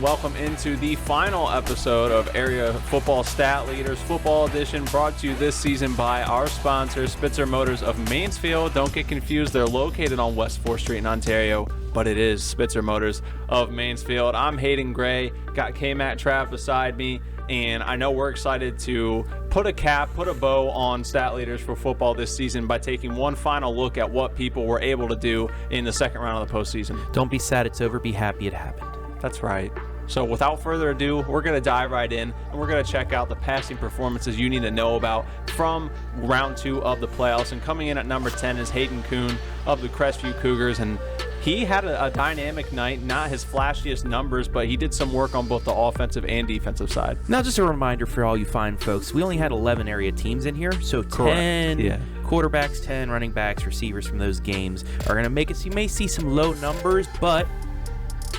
Welcome into the final episode of Area Football Stat Leaders Football Edition, brought to you this season by our sponsor, Spitzer Motors of Mansfield. Don't get confused, they're located on West 4th Street in Ontario, but it is Spitzer Motors of Mansfield. I'm Hayden Gray, got K-Matt Trav beside me, and I know we're excited to put a bow on Stat Leaders for football this season by taking one final look at what people were able to do in the second round of the postseason. Don't be sad it's over, be happy it happened. That's right. So without further ado, we're going to dive right in, and we're going to check out the passing performances you need to know about from round 2 of the playoffs. And coming in at number 10 is Hayden Kuhn of the Crestview Cougars, and he had a dynamic night, not his flashiest numbers, but he did some work on both the offensive and defensive side. Now, just a reminder for all you fine folks, we only had 11 area teams in here, so 10 quarterbacks, 10 running backs, receivers from those games are going to make it so you may see some low numbers, but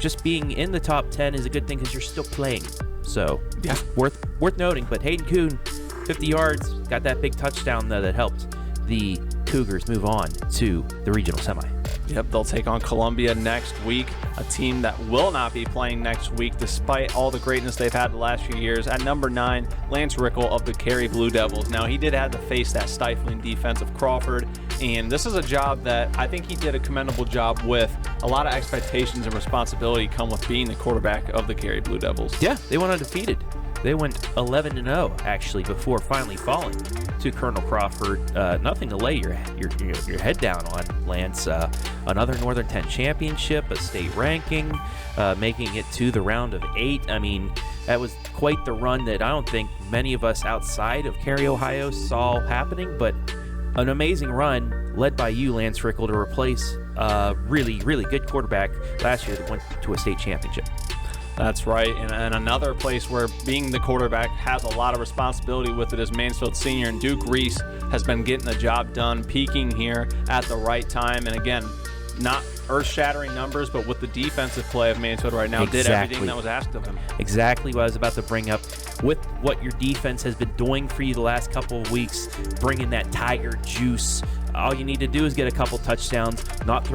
just being in the top 10 is a good thing because you're still playing. So, yeah, worth noting. But Hayden Kuhn, 50 yards, got that big touchdown that helped the Cougars move on to the regional semi. Yep, they'll take on Columbia next week, a team that will not be playing next week despite all the greatness they've had the last few years. At number 9, Lance Rickle of the Cary Blue Devils. Now, he did have to face that stifling defense of Crawford, and this is a job that I think he did a commendable job with. A lot of expectations and responsibility come with being the quarterback of the Cary Blue Devils. Yeah, they went undefeated. They went 11-0 actually before finally falling to Colonel Crawford. Nothing to lay your head down on, Lance. Another Northern 10 championship, a state ranking, making it to the round of 8. I mean, that was quite the run that I don't think many of us outside of Cary, Ohio saw happening, but an amazing run led by you, Lance Rickle, to replace a really, really good quarterback last year that went to a state championship. That's right, and another place where being the quarterback has a lot of responsibility with it is Mansfield senior, and Duke Reese has been getting the job done, peaking here at the right time, and again, not earth-shattering numbers, but with the defensive play of Mansfield right now, did everything that was asked of him. Exactly what I was about to bring up. With what your defense has been doing for you the last couple of weeks, bringing that Tiger juice, all you need to do is get a couple touchdowns, not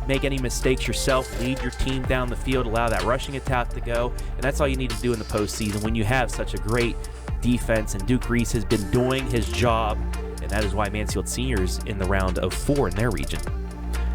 make any mistakes yourself, lead your team down the field, allow that rushing attack to go, and that's all you need to do in the postseason when you have such a great defense, and Duke Reese has been doing his job, and that is why Mansfield Senior is in the round of 4 in their region.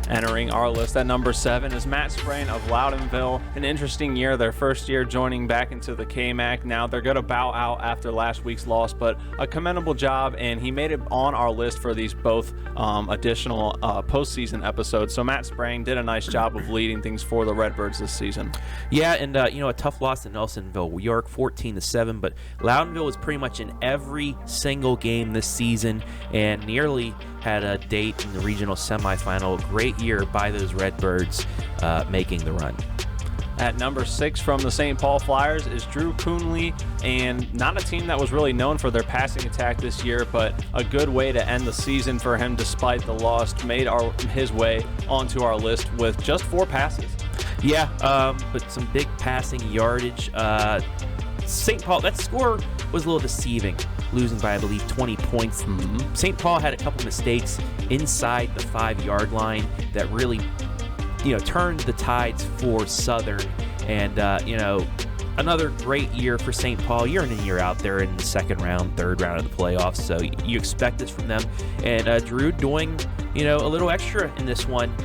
Entering our list at number 7 is Matt Sprain of Loudonville. An interesting year, their first year joining back into the KMAC. Now they're going to bow out after last week's loss, but a commendable job, and he made it on our list for these both additional postseason episodes. So Matt Sprain did a nice job of leading things for the Redbirds this season. Yeah, and a tough loss to Nelsonville. York 14-7, but Loudonville was pretty much in every single game this season and nearly had a date in the regional semifinal. Great year by those Redbirds making the run. At number 6 from the St. Paul Flyers is Drew Coonley, and not a team that was really known for their passing attack this year, but a good way to end the season for him despite the loss. Made his way onto our list with just 4 passes. Yeah, but some big passing yardage. St. Paul, that score was a little deceiving, losing by, I believe, 20 points. St. Paul had a couple mistakes inside the 5-yard line that really, turned the tides for Southern. And, another great year for St. Paul, year in and year out there in the second round, third round of the playoffs. So you expect this from them. And Drew doing, a little extra in this one,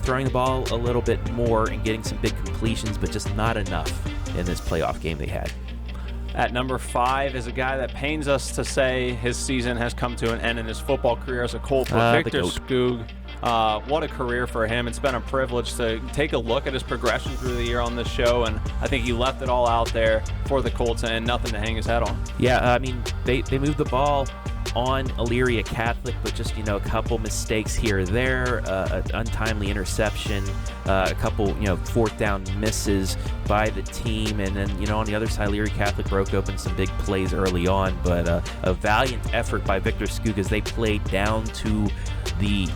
throwing the ball a little bit more and getting some big completions, but just not enough in this playoff game they had. At number 5 is a guy that pains us to say his season has come to an end in his football career as a Colt, but Victor Skoog. What a career for him. It's been a privilege to take a look at his progression through the year on this show, and I think he left it all out there for the Colts and nothing to hang his head on. Yeah, I mean, they moved the ball on Elyria Catholic, but just, a couple mistakes here or there, an untimely interception, a couple, fourth down misses by the team. And then, on the other side, Elyria Catholic broke open some big plays early on, but a valiant effort by Victor Skug as they played down to the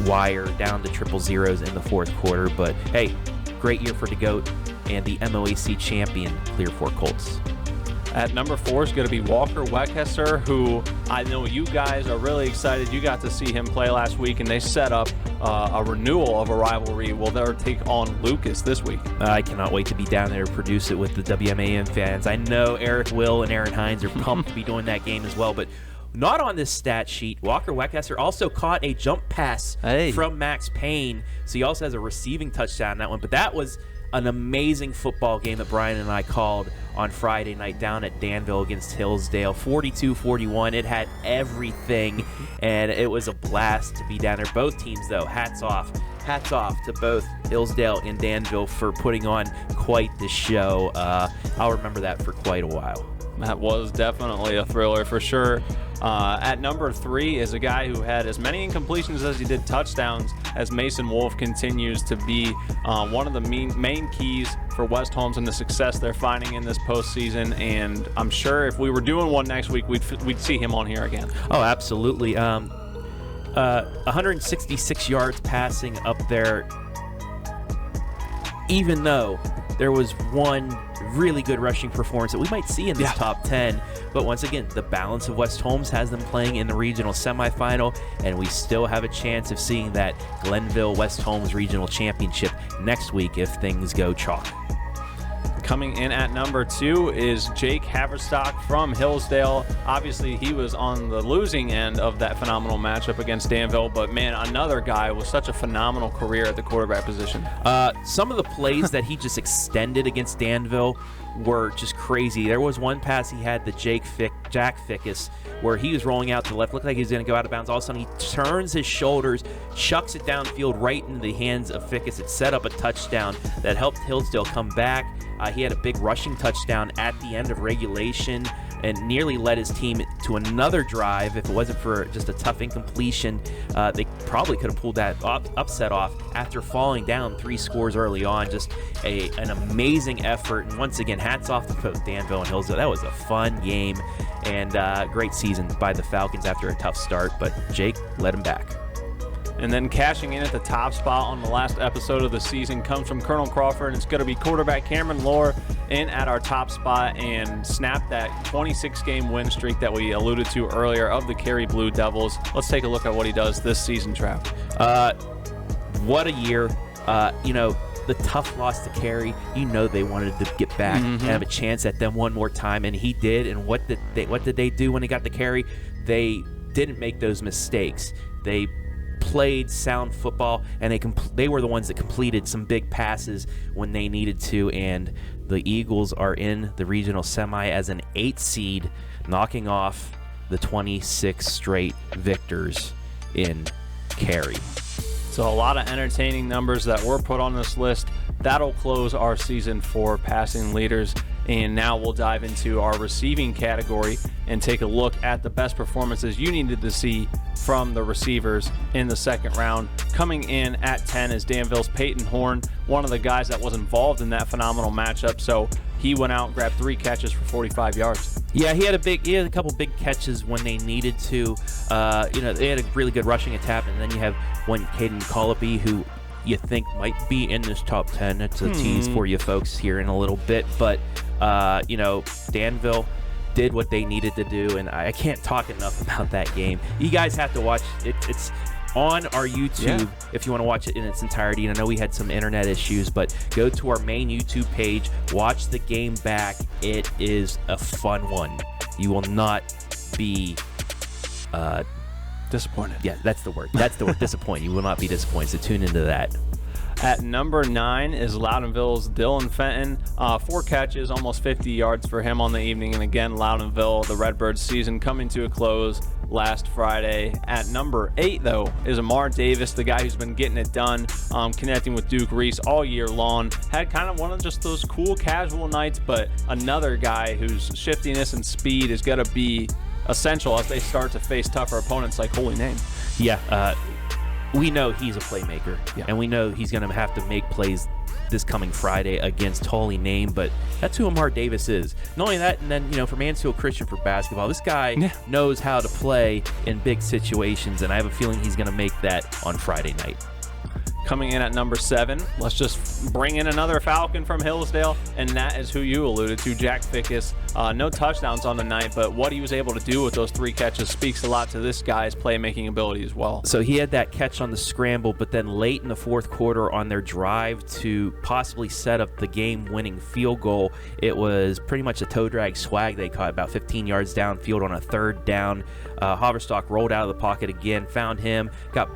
wire, down to triple zeros in the fourth quarter. But hey, great year for the GOAT and the MOAC champion Clear Fork Colts. At number 4 is going to be Walker Weckesser, who I know you guys are really excited. You got to see him play last week, and they set up a renewal of a rivalry. Well, they'll take on Lucas this week. I cannot wait to be down there to produce it with the WMAM fans. I know Eric Will and Aaron Hines are pumped to be doing that game as well, but not on this stat sheet. Walker Weckesser also caught a jump pass from Max Payne, so he also has a receiving touchdown in that one. But that was an amazing football game that Brian and I called on Friday night down at Danville against Hillsdale. 42-41. It had everything, and it was a blast to be down there. Both teams, though, hats off to both Hillsdale and Danville for putting on quite the show. I'll remember that for quite a while. That was definitely a thriller for sure. At number 3 is a guy who had as many incompletions as he did touchdowns, as Mason Wolf continues to be one of the main keys for West Holmes and the success they're finding in this postseason. And I'm sure if we were doing one next week, we'd see him on here again. Oh, absolutely. 166 yards passing up there, even though there was one really good rushing performance that we might see in this top 10. But once again, the balance of West Holmes has them playing in the regional semifinal, and we still have a chance of seeing that Glenville-West Holmes regional championship next week if things go chalk. Coming in at number 2 is Jake Haverstock from Hillsdale. Obviously, he was on the losing end of that phenomenal matchup against Danville, but man, another guy with such a phenomenal career at the quarterback position. Some of the plays that he just extended against Danville were just crazy. There was one pass he had, the Jack Fickus, where he was rolling out to the left, looked like he was going to go out of bounds. All of a sudden, he turns his shoulders, chucks it downfield right into the hands of Fickus. It set up a touchdown that helped Hillsdale come back. He had a big rushing touchdown at the end of regulation and nearly led his team to another drive. If it wasn't for just a tough incompletion, they probably could have pulled that upset off after falling down 3 scores early on. Just an amazing effort. And once again, hats off to both Danville and Hillsdale. That was a fun game and great season by the Falcons after a tough start, but Jake led him back. And then cashing in at the top spot on the last episode of the season comes from Colonel Crawford, and it's going to be quarterback Cameron Lohr in at our top spot and snap that 26-game win streak that we alluded to earlier of the Cary Blue Devils. Let's take a look at what he does this season, Trav. What a year. The tough loss to Cary, they wanted to get back and have a chance at them one more time, and he did. And what did they do when they got to Cary? They didn't make those mistakes. They played sound football, and they were the ones that completed some big passes when they needed to, and the Eagles are in the regional semi as an 8 seed, knocking off the 26 straight victors in Cary. So a lot of entertaining numbers that were put on this list. That'll close our season for passing leaders. And now we'll dive into our receiving category and take a look at the best performances you needed to see from the receivers in the second round. Coming in at 10 is Danville's Peyton Horn, one of the guys that was involved in that phenomenal matchup. So he went out and grabbed 3 catches for 45 yards. Yeah, he had a couple big catches when they needed to. They had a really good rushing attack, and then you have one Hayden Colopy, who you think might be in this top 10. It's a tease for you folks here in a little bit, but Danville did what they needed to do, and I can't talk enough about that game. You guys have to watch it. It's on our YouTube if you want to watch it in its entirety. And I know we had some internet issues, but go to our main YouTube page, watch the game back. It is a fun one. You will not be disappointed. Yeah, that's the word. That's the word, disappointed. You will not be disappointed, so tune into that. At number 9 is Loudonville's Dylan Fenton. 4 catches, almost 50 yards for him on the evening. And again, Loudonville, the Redbirds season coming to a close last Friday. At number 8, though, is Amar Davis, the guy who's been getting it done, connecting with Duke Reese all year long. Had kind of one of just those cool casual nights, but another guy whose shiftiness and speed is going to be essential as they start to face tougher opponents like Holy Name. Yeah, we know he's a playmaker, Yeah. and we know he's going to have to make plays this coming Friday against Holy Name, but that's who Amar Davis is. Not only that, and then, for Mansfield Christian for basketball, this guy knows how to play in big situations, and I have a feeling he's going to make that on Friday night. Coming in at number 7, let's just bring in another Falcon from Hillsdale, and that is who you alluded to, Jack Fickus. No touchdowns on the night, but what he was able to do with those 3 catches speaks a lot to this guy's playmaking ability as well. So he had that catch on the scramble, but then late in the fourth quarter on their drive to possibly set up the game-winning field goal, it was pretty much a toe drag swag they caught about 15 yards downfield on a 3rd down. Haverstock rolled out of the pocket again, found him, got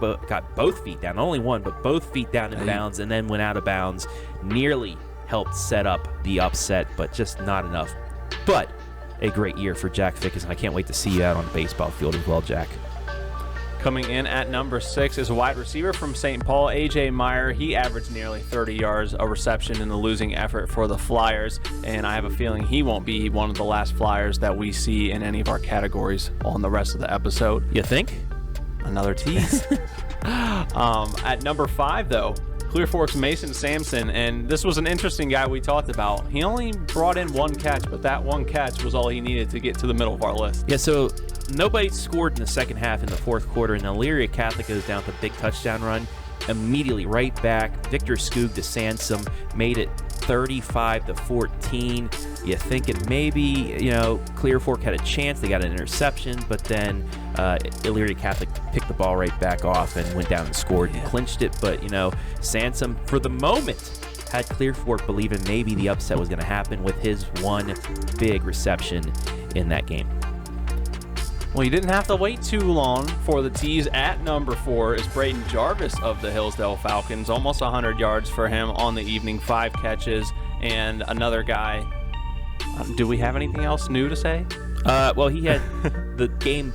both feet down, not only one, but both feet down in bounds, and then went out of bounds. Nearly helped set up the upset, but just not enough. But a great year for Jack Fickus, and I can't wait to see you out on the baseball field as well, Jack. Coming in at number 6 is a wide receiver from St. Paul, A.J. Meyer. He averaged nearly 30 yards a reception in the losing effort for the Flyers, and I have a feeling he won't be one of the last Flyers that we see in any of our categories on the rest of the episode. You think? Another tease. At number 5, though, Clear Fork's Mason Sampson, and this was an interesting guy we talked about. He only brought in 1 catch, but that 1 catch was all he needed to get to the middle of our list. Yeah, so nobody scored in the second half in the fourth quarter, and Elyria Catholic goes down with a big touchdown run. Immediately right back, Victor Skoog to Sansom made it 35-14. You thinking maybe, Clear Fork had a chance. They got an interception, but then Elyria Catholic picked the ball right back off and went down and scored and clinched it. But, Sansom, for the moment, had Clear Fork believing maybe the upset was going to happen with his 1 big reception in that game. Well, you didn't have to wait too long for the tease. At number 4 is Braden Jarvis of the Hillsdale Falcons. Almost 100 yards for him on the evening, 5 catches, and another guy. Do we have anything else new to say? Well, he had the game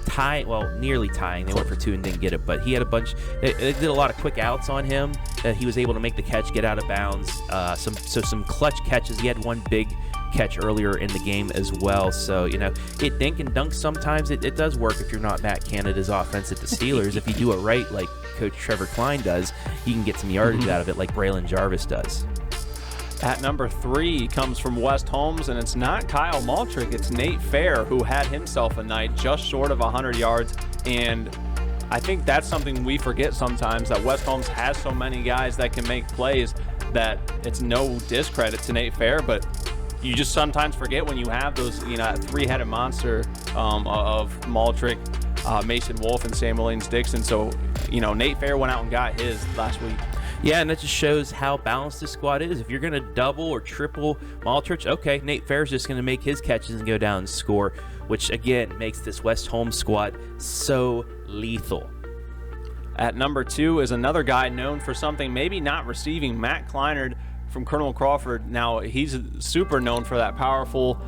nearly tying. They went for 2 and didn't get it, but he had a bunch. They did a lot of quick outs on him. He was able to make the catch, get out of bounds. Some clutch catches. He had 1 big catch earlier in the game as well. So, it dink and dunk sometimes. It does work if you're not Matt Canada's offense at the Steelers. If you do it right, like Coach Trevor Klein does, you can get some yardage out of it like Braylon Jarvis does. At number 3 comes from West Holmes, and it's not Kyle Maltrick, it's Nate Fair, who had himself a night just short of 100 yards. And I think that's something we forget sometimes, that West Holmes has so many guys that can make plays that it's no discredit to Nate Fair, but you just sometimes forget when you have those, that 3-headed monster of Maltrick, Mason Wolf, and Samuel Ains Dixon. So, Nate Fair went out and got his last week. Yeah, and that just shows how balanced this squad is. If you're going to double or triple Maltrich, okay, Nate Fair's just going to make his catches and go down and score, which, again, makes this West Holmes squad so lethal. At number 2 is another guy known for something maybe not receiving, Matt Kleinard from Colonel Crawford. Now, he's super known for that powerful,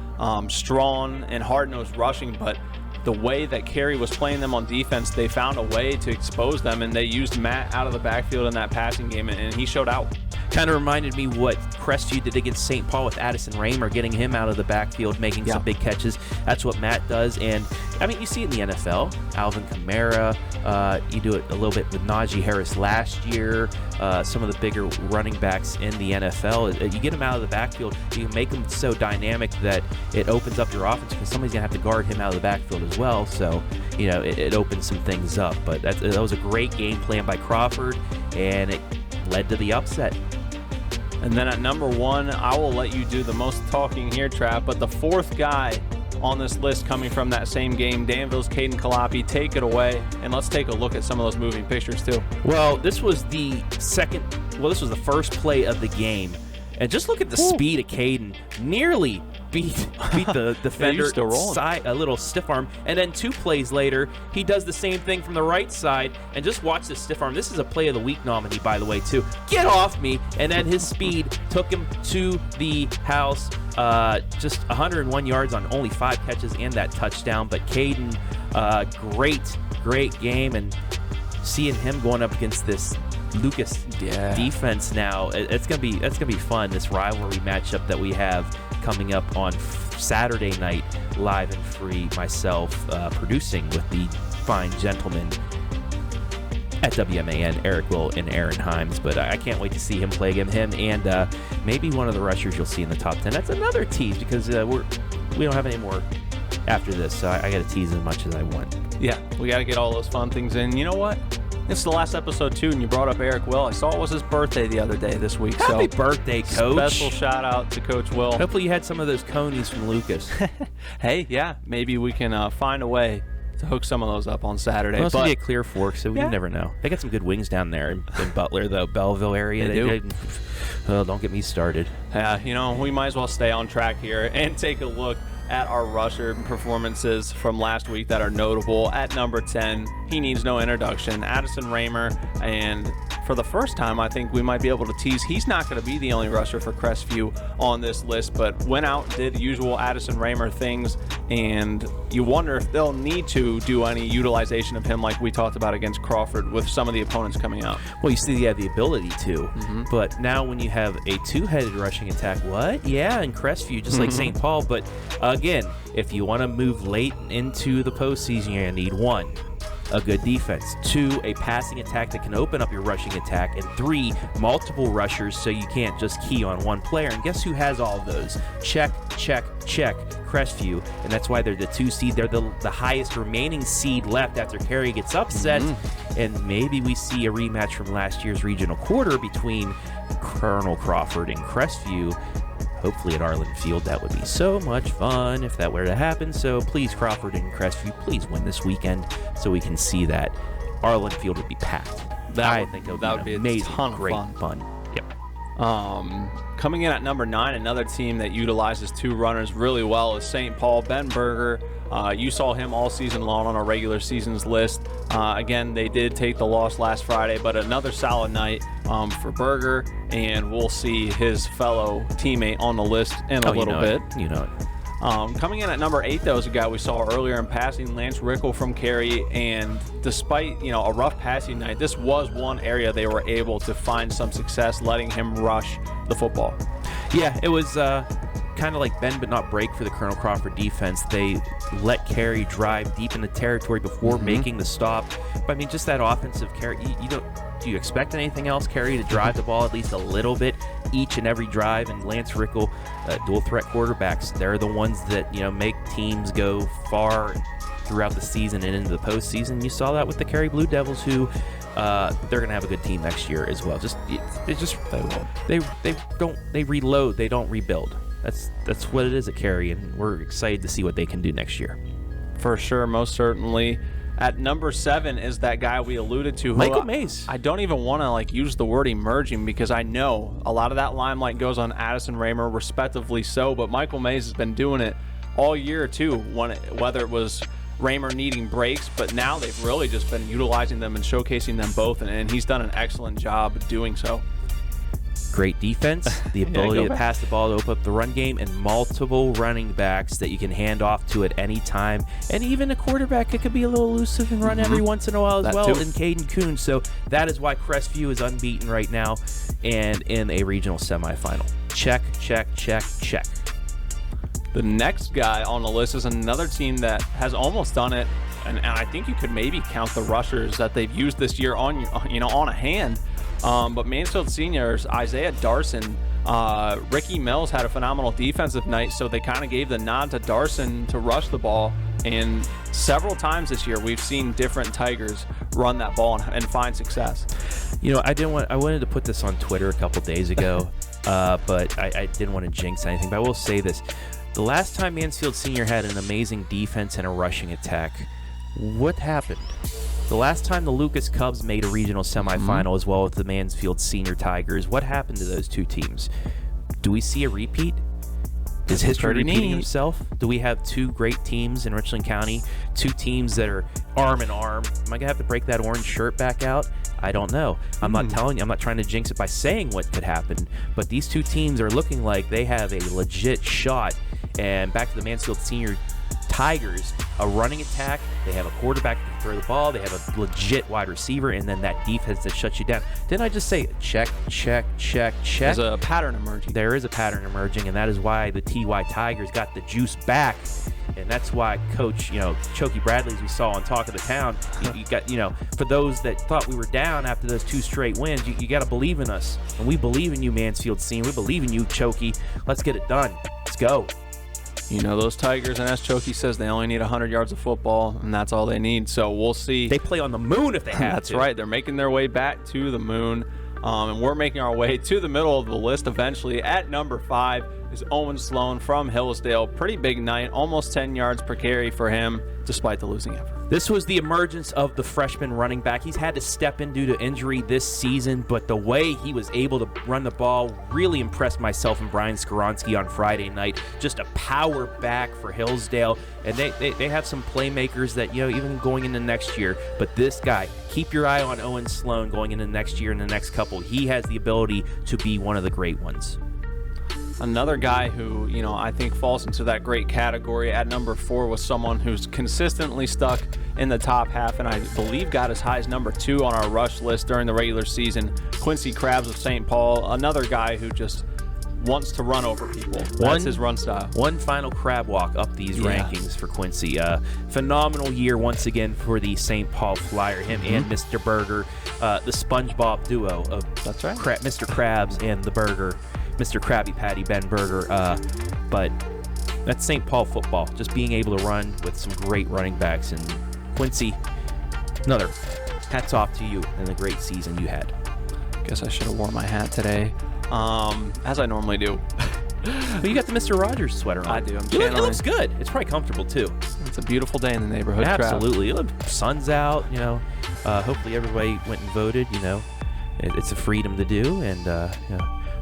strong, and hard-nosed rushing, but the way that Carey was playing them on defense, they found a way to expose them, and they used Matt out of the backfield in that passing game, and he showed out. Kind of reminded me what Crestview did against St. Paul with Addison Raymer, getting him out of the backfield, making some big catches. That's what Matt does, and you see it in the NFL. Alvin Kamara, you do it a little bit with Najee Harris last year. Some of the bigger running backs in the NFL, you get them out of the backfield, you can make them so dynamic that it opens up your offense, because somebody's going to have to guard him out of the backfield as well. So, it opens some things up. But that was a great game plan by Crawford, and it led to the upset. And then at number 1, I will let you do the most talking here, Trav, but the 4th guy on this list coming from that same game, Danville's Caden Kalapi. Take it away, and let's take a look at some of those moving pictures too. Well, this was the first play of the game, and just look at the speed of Caden. Nearly beat the defender side, a little stiff arm, and then 2 plays later, he does the same thing from the right side, and just watch this stiff arm. This is a play of the week nominee, by the way, too. Get off me! And then his speed took him to the house. Just 101 yards on only 5 catches and that touchdown. But Caden, great game, and seeing him going up against this Lucas defense now, that's gonna be fun. This rivalry matchup that we have coming up on Saturday night, live and free, myself producing with the fine gentlemen at WMAN, Eric Will and Aaron Himes. But I can't wait to see him play against him and maybe one of the rushers you'll see in the top 10. That's another tease because we don't have any more after this, so I got to tease as much as I want. Yeah, we got to get all those fun things in. You know what? This is the last episode, too, and you brought up Eric Will. I saw it was his birthday the other day this week. Happy birthday, Coach. Special shout-out to Coach Will. Hopefully you had some of those conies from Lucas. Hey, yeah, maybe we can find a way to hook some of those up on Saturday. Well, it's going to be a Clear Fork, so you never know. They got some good wings down there in Butler, though, Belleville area. They do. Oh, don't get me started. Yeah, we might as well stay on track here and take a look at our rusher performances from last week that are notable. At number 10, he needs no introduction, Addison Raymer, and for the first time, I think we might be able to tease he's not going to be the only rusher for Crestview on this list, but went out, did the usual Addison Raymer things, and you wonder if they'll need to do any utilization of him like we talked about against Crawford with some of the opponents coming out. Well, you see you have the ability to, but now when you have a two-headed rushing attack, what? Yeah, in Crestview, just like St. Paul, but again, if you want to move late into the postseason, you're going to need 1, a good defense, 2, a passing attack that can open up your rushing attack, and 3, multiple rushers so you can't just key on one player. And guess who has all of those? Check, check, check, Crestview. And that's why they're the 2 seed. They're the highest remaining seed left after Cary gets upset. And maybe we see a rematch from last year's regional quarter between Colonel Crawford and Crestview. Hopefully at Arlen Field. That would be so much fun if that were to happen. So please, Crawford and Crestview, please win this weekend so we can see that. Arlen Field would be packed. I think that would be amazing. A ton of great fun. Yep. Coming in at number 9, another team that utilizes 2 runners really well is St. Paul. Ben Berger, you saw him all season long on our regular seasons list. Again, they did take the loss last Friday, but another solid night for Berger, and we'll see his fellow teammate on the list in a little bit. You know it. Coming in at number 8, though, is a guy we saw earlier in passing, Lance Rickle from Cary, and despite a rough passing night, this was one area they were able to find some success, letting him rush the football. Yeah, it was kind of like bend but not break for the Colonel Crawford defense. They let Cary drive deep in the territory before making the stop. But I mean, just that offensive Cary, do you expect anything else? Cary to drive the ball at least a little bit each and every drive, and Lance Rickle, dual threat quarterbacks, they're the ones that make teams go far throughout the season and into the postseason. You saw that with the Cary Blue Devils, who they're going to have a good team next year as well. They reload, they don't rebuild. That's what it is at Cary, and we're excited to see what they can do next year. For sure, most certainly. At number 7 is that guy we alluded to, Michael Mays. I don't even want to use the word emerging because I know a lot of that limelight goes on Addison Raymer, respectively so, but Michael Mays has been doing it all year too, whether it was Raymer needing breaks, but now they've really just been utilizing them and showcasing them both, and he's done an excellent job doing so. Great defense, the ability to pass the ball to open up the run game, and multiple running backs that you can hand off to at any time. And even a quarterback that could be a little elusive and run every once in a while as well, in Caden Kuhn. So that is why Crestview is unbeaten right now and in a regional semifinal. Check, check, check, check. The next guy on the list is another team that has almost done it, and I think you could maybe count the rushers that they've used this year on a hand. But Mansfield seniors, Isaiah Darson, Ricky Mills had a phenomenal defensive night, so they kind of gave the nod to Darson to rush the ball. And several times this year, we've seen different Tigers run that ball and find success. I wanted to put this on Twitter a couple days ago, but I didn't want to jinx anything. But I will say this: the last time Mansfield Senior had an amazing defense and a rushing attack, what happened? The last time the Lucas Cubs made a regional semifinal as well with the Mansfield Senior Tigers, what happened to those two teams? Do we see a repeat? Is history repeating itself? Do we have 2 great teams in Richland County? 2 teams that are arm in arm? Am I going to have to break that orange shirt back out? I don't know. I'm not telling you. I'm not trying to jinx it by saying what could happen. But these 2 teams are looking like they have a legit shot. And back to the Mansfield Senior Tigers, a running attack. They have a quarterback that can throw the ball. They have a legit wide receiver, and then that defense that shuts you down. Didn't I just say check, check, check, check? There's a pattern emerging. There is a pattern emerging, and that is why the TY Tigers got the juice back. And that's why Coach, Chokey Bradley, as we saw on Talk of the Town, you got, for those that thought we were down after those 2 straight wins, you got to believe in us. And we believe in you, Mansfield scene. We believe in you, Chokey. Let's get it done. Let's go. Those Tigers, and as Chokey says, they only need 100 yards of football, and that's all they need. So we'll see. They play on the moon if they have That's to. right. They're making their way back to the moon, and we're making our way to the middle of the list eventually. At number 5 is Owen Sloan from Hillsdale. Pretty big night, almost 10 yards per carry for him, despite the losing effort. This was the emergence of the freshman running back. He's had to step in due to injury this season, but the way he was able to run the ball really impressed myself and Brian Skoronsky on Friday night. Just a power back for Hillsdale, and they have some playmakers that, even going into next year. But this guy, keep your eye on Owen Sloan going into next year and the next couple. He has the ability to be one of the great ones. Another guy who, I think falls into that great category at number 4 was someone who's consistently stuck in the top half, and I believe got as high as number 2 on our rush list during the regular season. Quincy Krabs of St. Paul, another guy who just wants to run over people. That's his run style. One final crab walk up these rankings for Quincy. Phenomenal year once again for the St. Paul Flyer. Him and Mr. Berger, the SpongeBob duo of That's right. Mr. Krabs and the Burger. Mr. Krabby Patty, Ben Berger, but that's St. Paul football, just being able to run with some great running backs. And Quincy, another hats off to you and the great season you had. Guess I should have worn my hat today, as I normally do. Well, you got the Mr. Rogers sweater on. I do. It looks good. It's probably comfortable too. It's a beautiful day in the neighborhood. Absolutely. The sun's out. Hopefully everybody went and voted. It's a freedom to do, and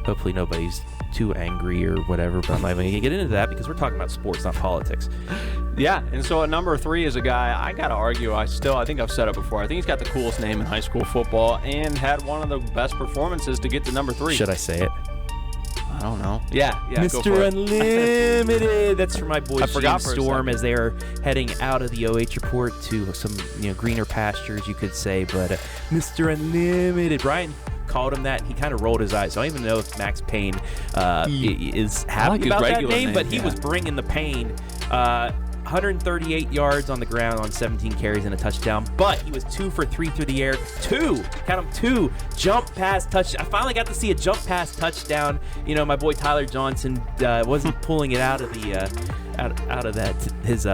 hopefully nobody's too angry or whatever, but I'm not even going to get into that because we're talking about sports, not politics. Yeah, and so at number 3 is a guy, I got to argue, I think I've said it before, I think he's got the coolest name in high school football and had one of the best performances to get to number 3. Should I say it? I don't know. Yeah. Mr. Unlimited. That's for my boys forgot for a Storm second. as they are heading out of the OH report to some greener pastures, you could say, but Mr. Unlimited. Brian called him that. He kind of rolled his eyes. So I don't even know if Max Payne is happy about that name, but he was bringing the pain. 138 yards on the ground on 17 carries and a touchdown, but he was 2 for 3 through the air. 2 jump pass touchdown. I finally got to see a jump pass touchdown. My boy Tyler Johnson wasn't pulling it out of the out of that his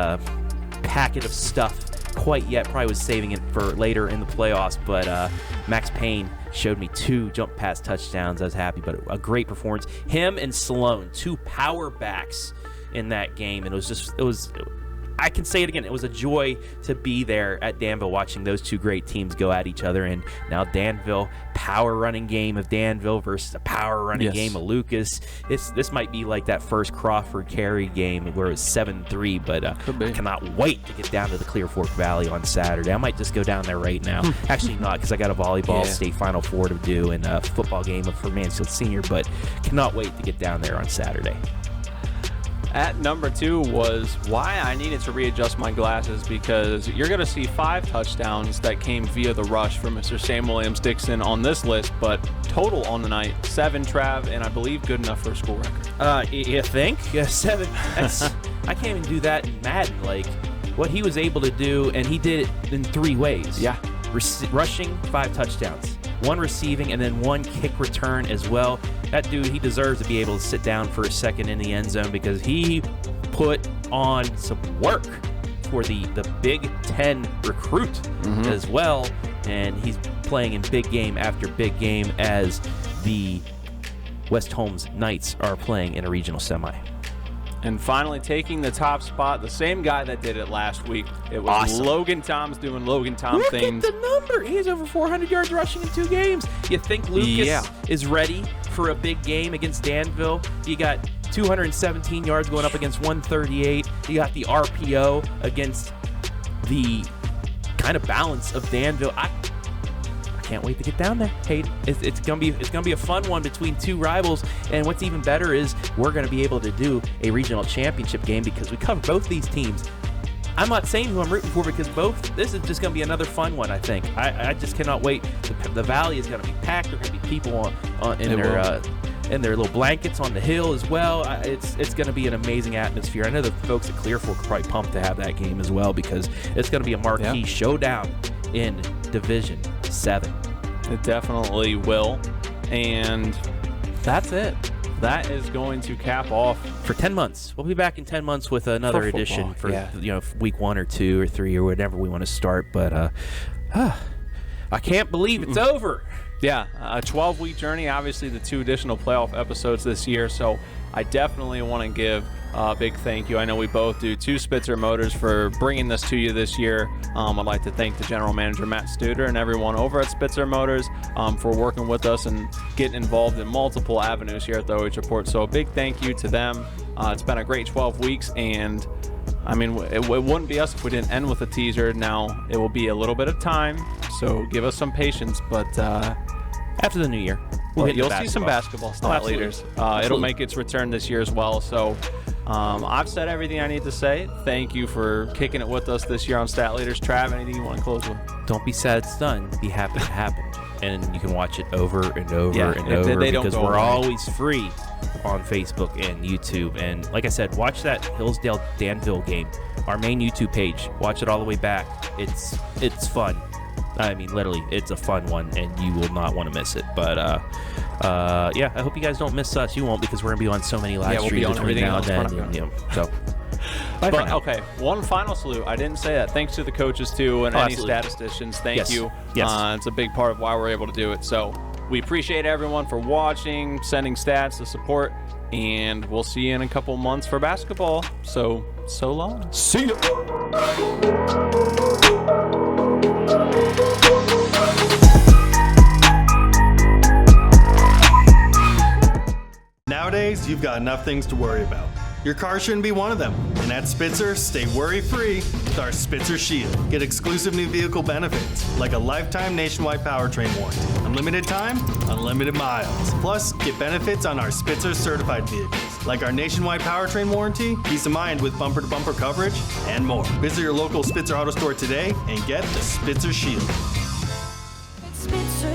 packet of stuff quite yet. Probably was saving it for later in the playoffs, but Max Payne showed me 2 jump pass touchdowns. I was happy, but a great performance. Him and Sloan, 2 power backs in that game, and it was I can say it again, it was a joy to be there at Danville watching those 2 great teams go at each other. And now Danville, power running game of Danville versus a power running game of Lucas. This might be like that first Crawford Carey game where it was 7-3, but I cannot wait to get down to the Clear Fork Valley on Saturday. I might just go down there right now. Actually not, because I got a volleyball state Final Four to do and a football game for Mansfield Senior, but cannot wait to get down there on Saturday. At number 2 was why I needed to readjust my glasses, because you're going to see 5 touchdowns that came via the rush from Mr. Sam Williams-Dixon on this list, but total on the night, 7, Trav, and I believe good enough for a school record. You think? Yeah, 7. I can't even do that in Madden. Like, what he was able to do, and he did it in 3 ways. Yeah. Rushing, 5 touchdowns. 1 receiving, and then 1 kick return as well. That dude, he deserves to be able to sit down for a second in the end zone because he put on some work for the Big Ten recruit as well. And he's playing in big game after big game as the West Holmes Knights are playing in a regional semi. And finally taking the top spot, the same guy that did it last week. It was awesome. Logan Tom's doing Logan Tom things. Look at the number. He has over 400 yards rushing in 2 games. You think Lucas is ready for a big game against Danville? You got 217 yards going up against 138. You got the RPO against the kind of balance of Danville. I can't wait to get down there, Hayden. It's gonna be a fun one between 2 rivals, and what's even better is we're gonna be able to do a regional championship game because we cover both these teams I'm not saying who I'm rooting for because this is just going to be another fun one, I think. I just cannot wait. The Valley is going to be packed. There are going to be people in their little blankets on the hill as well. It's going to be an amazing atmosphere. I know the folks at Clear Fork are probably pumped to have that game as well because it's going to be a marquee showdown in Division 7. It definitely will. And that's it. That is going to cap off for 10 months. We'll be back in 10 months with another edition for week 1 or 2 or 3 or whatever we want to start. But I can't believe it's over. Yeah, a 12-week journey. Obviously, the 2 additional playoff episodes this year. So I definitely want to give a big thank you. I know we both do, to Spitzer Motors for bringing this to you this year. I'd like to thank the general manager, Matt Studer, and everyone over at Spitzer Motors for working with us and getting involved in multiple avenues here at the OH Report. So a big thank you to them. It's been a great 12 weeks, and I mean, it wouldn't be us if we didn't end with a teaser. Now, it will be a little bit of time, so give us some patience, but after the new year, you'll see some basketball stat leaders. It'll make its return this year as well. So I've said everything I need to say. Thank you for kicking it with us this year on Stat Leaders. Trav, anything you want to close with? Don't be sad it's done. Be happy it happened. And you can watch it over and over and over because we're always free on Facebook and YouTube. And like I said, watch that Hillsdale-Danville game. Our main YouTube page. Watch it all the way back. It's fun. I mean, literally, it's a fun one, and you will not want to miss it. But, I hope you guys don't miss us. You won't, because we're going to be on so many live streams between now and then. So, but, okay, one final salute. I didn't say that. Thanks to the coaches, too, and any statisticians. Thank you. Yes. It's a big part of why we're able to do it. So we appreciate everyone for watching, sending stats to support, and we'll see you in a couple months for basketball. So long. See ya. Nowadays, you've got enough things to worry about. Your car shouldn't be one of them. And at Spitzer, stay worry-free with our Spitzer Shield. Get exclusive new vehicle benefits, like a lifetime nationwide powertrain warranty, unlimited time, unlimited miles. Plus, get benefits on our Spitzer certified vehicles, like our nationwide powertrain warranty, peace of mind with bumper-to-bumper coverage, and more. Visit your local Spitzer Auto Store today and get the Spitzer Shield. Spitzer